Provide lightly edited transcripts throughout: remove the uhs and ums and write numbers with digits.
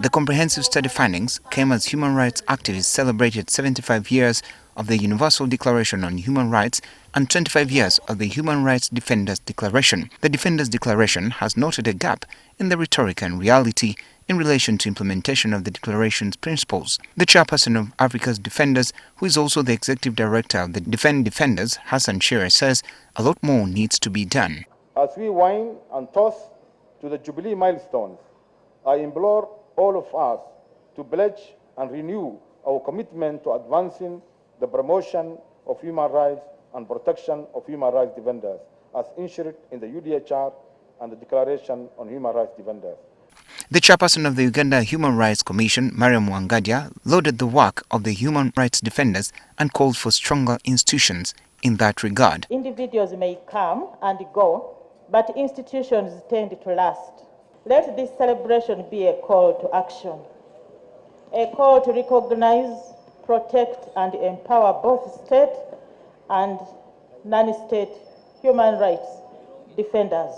The comprehensive study findings came as human rights activists celebrated 75 years of the Universal Declaration on Human Rights and 25 years of the Human Rights Defenders Declaration. The Defenders Declaration has noted a gap in the rhetoric and reality in relation to implementation of the Declaration's principles. The chairperson of Africa's Defenders, who is also the executive director of the Defenders, Hassan Shearer, says a lot more needs to be done. As we wind and toss to the Jubilee milestones, I implore all of us to pledge and renew our commitment to advancing the promotion of human rights and protection of human rights defenders, as enshrined in the UDHR and the Declaration on Human Rights Defenders. The chairperson of the Uganda Human Rights Commission, Mariam Wangadia, lauded the work of the human rights defenders and called for stronger institutions in that regard. Individuals may come and go, but institutions tend to last. Let this celebration be a call to action, a call to recognize, protect and empower both state and non-state human rights defenders.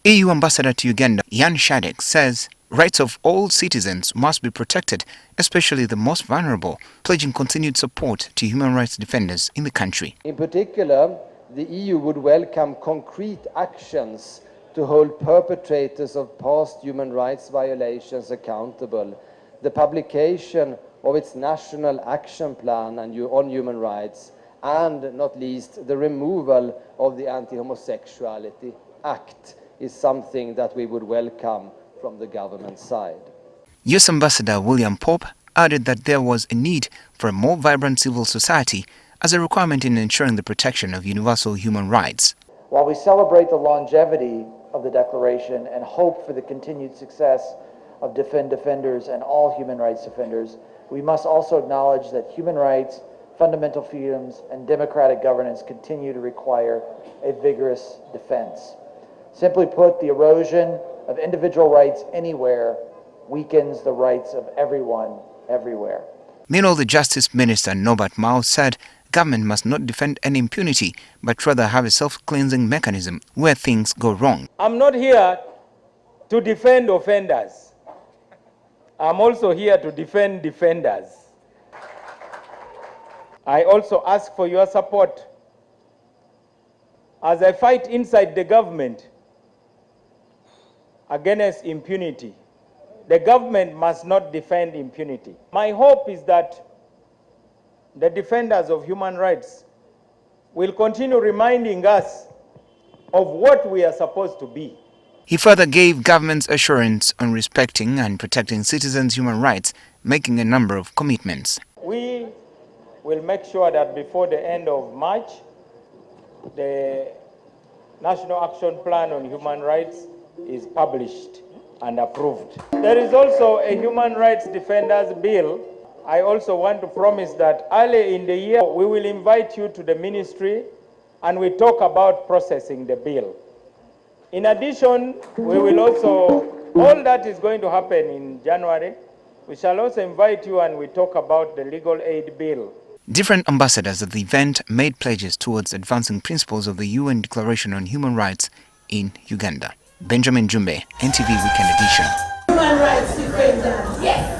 EU Ambassador to Uganda, Jan Shadek, says rights of all citizens must be protected, especially the most vulnerable, pledging continued support to human rights defenders in the country. In particular, the EU would welcome concrete actions to hold perpetrators of past human rights violations accountable, the publication of its national action plan on human rights, and not least the removal of the Anti-Homosexuality Act is something that we would welcome from the government side. US Ambassador William Pope added that there was a need for a more vibrant civil society as a requirement in ensuring the protection of universal human rights. While we celebrate the longevity of the Declaration and hope for the continued success of defenders and all human rights defenders, we must also acknowledge that human rights, fundamental freedoms, and democratic governance continue to require a vigorous defense. Simply put, the erosion of individual rights anywhere weakens the rights of everyone, everywhere. Meanwhile, the Justice Minister Norbert Mao said government must not defend any impunity, but rather have a self-cleansing mechanism where things go wrong. I'm not here to defend offenders. I'm also here to defend defenders. I also ask for your support as I fight inside the government against impunity. The government must not defend impunity. My hope is that the defenders of human rights will continue reminding us of what we are supposed to be. He further gave government's assurance on respecting and protecting citizens' human rights, making a number of commitments. We will make sure that before the end of March, the National Action Plan on Human Rights is published and approved. There is also a Human Rights Defenders Bill. I also want to promise that early in the year, we will invite you to the ministry and we talk about processing the bill. In addition, we will also, all that is going to happen in January, we shall also invite you and we talk about the legal aid bill. Different ambassadors at the event made pledges towards advancing principles of the UN Declaration on Human Rights in Uganda. Benjamin Jumbe, NTV Weekend Edition. Human rights defenders. Yes.